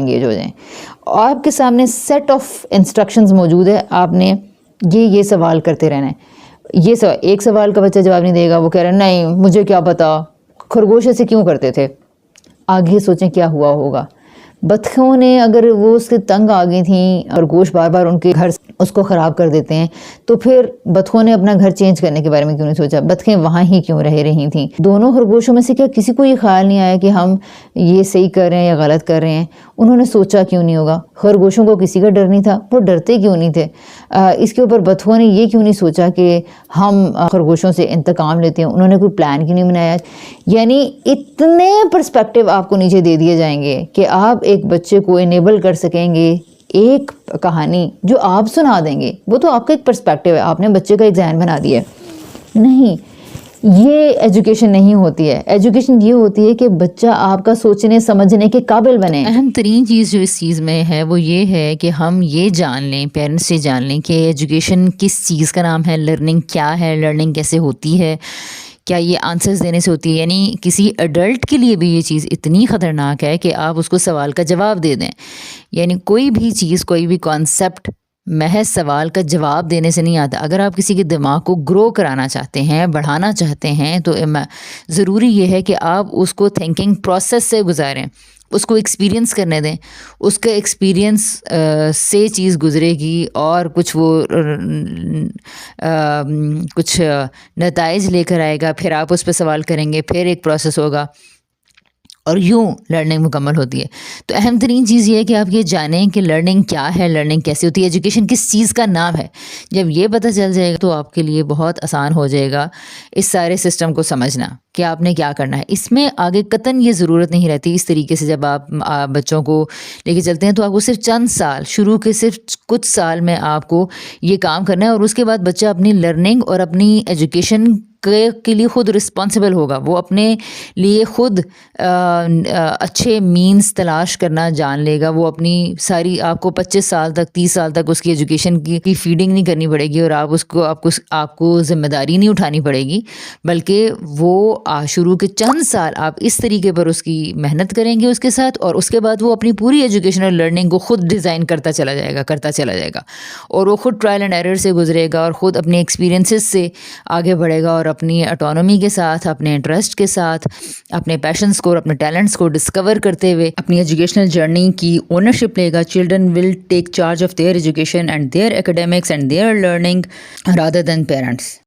Engage ہو جائیں. آپ کے سامنے سیٹ آف انسٹرکشنز موجود ہے, آپ نے یہ سوال کرتے رہنا ہے. یہ ایک سوال کا بچہ جواب نہیں دے گا, وہ کہہ رہا ہے نہیں مجھے کیا پتا خرگوش ایسے کیوں کرتے تھے. آگے سوچیں کیا ہوا ہوگا. بطخوں نے اگر وہ اس کے تنگ آ گئی تھیں اور گوشت بار بار ان کے گھر اس کو خراب کر دیتے ہیں, تو پھر بطخوں نے اپنا گھر چینج کرنے کے بارے میں کیوں نہیں سوچا؟ بطخیں وہاں ہی کیوں رہ رہی تھیں؟ دونوں خرگوشوں میں سے کیا کسی کو یہ خیال نہیں آیا کہ ہم یہ صحیح کر رہے ہیں یا غلط کر رہے ہیں؟ انہوں نے سوچا کیوں نہیں ہوگا؟ خرگوشوں کو کسی کا ڈر نہیں تھا, وہ ڈرتے کیوں نہیں تھے؟ اس کے اوپر بطخوں نے یہ کیوں نہیں سوچا کہ ہم خرگوشوں سے انتقام لیتے ہیں؟ انہوں نے کوئی پلان کیوں نہیں بنایا؟ یعنی اتنے پرسپیکٹیو آپ کو نیچے دے دیے جائیں گے کہ آپ ایک بچے کو انیبل کر سکیں گے ایک کہانی جو آپ سنا دیں گے. وہ تو آپ کا ایک پرسپیکٹیو ہے, آپ نے بچے کا ایک ذہن بنا دیا ہے. نہیں, یہ ایجوکیشن نہیں ہوتی ہے. ایجوکیشن یہ ہوتی ہے کہ بچہ آپ کا سوچنے سمجھنے کے قابل بنے. اہم ترین چیز جو اس چیز میں ہے وہ یہ ہے کہ ہم یہ جان لیں, پیرنٹس سے جان لیں کہ ایجوکیشن کس چیز کا نام ہے, لرننگ کیا ہے, لرننگ کیسے ہوتی ہے, کیا یہ آنسرز دینے سے ہوتی ہے. یعنی کسی ایڈلٹ کے لیے بھی یہ چیز اتنی خطرناک ہے کہ آپ اس کو سوال کا جواب دے دیں. یعنی کوئی بھی چیز, کوئی بھی کانسیپٹ محض سوال کا جواب دینے سے نہیں آتا. اگر آپ کسی کے دماغ کو گرو کرانا چاہتے ہیں, بڑھانا چاہتے ہیں, تو ضروری یہ ہے کہ آپ اس کو تھنکنگ پروسیس سے گزاریں, اس کو ایکسپیرینس کرنے دیں. اس کے ایکسپیرینس سے چیز گزرے گی اور کچھ وہ کچھ نتائج لے کر آئے گا, پھر آپ اس پہ سوال کریں گے, پھر ایک پروسیس ہوگا اور یوں لرننگ مکمل ہوتی ہے. تو اہم ترین چیز یہ ہے کہ آپ یہ جانیں کہ لرننگ کیا ہے, لرننگ کیسے ہوتی ہے, ایجوکیشن کس چیز کا نام ہے. جب یہ پتہ چل جائے گا تو آپ کے لیے بہت آسان ہو جائے گا اس سارے سسٹم کو سمجھنا کہ آپ نے کیا کرنا ہے. اس میں آگے قطعاً یہ ضرورت نہیں رہتی. اس طریقے سے جب آپ بچوں کو لے کے چلتے ہیں تو آپ کو صرف چند سال, شروع کے صرف کچھ سال میں آپ کو یہ کام کرنا ہے, اور اس کے بعد بچہ اپنی لرننگ اور اپنی ایجوکیشن کے لیے خود رسپانسبل ہوگا. وہ اپنے لیے خود اچھے مینز تلاش کرنا جان لے گا. وہ اپنی ساری, آپ کو 25 سال تک 30 سال تک اس کی ایجوکیشن کی فیڈنگ نہیں کرنی پڑے گی, اور آپ کو ذمہ داری نہیں اٹھانی پڑے گی, بلکہ وہ شروع کے چند سال آپ اس طریقے پر اس کی محنت کریں گے اس کے ساتھ, اور اس کے بعد وہ اپنی پوری ایجوکیشن اور لرننگ کو خود ڈیزائن کرتا چلا جائے گا, اور وہ خود ٹرائل اینڈ ایرر سے گزرے گا, اور خود اپنے ایکسپیرینسز سے آگے بڑھے گا, اور اپنی اٹانومی کے ساتھ, اپنے انٹرسٹ کے ساتھ, اپنے پیشنس کو اور اپنے ٹیلنٹس کو ڈسکور کرتے ہوئے اپنی ایجوکیشنل جرنی کی اونرشپ لے گا. Children will take charge of their education and their academics and their learning rather than parents.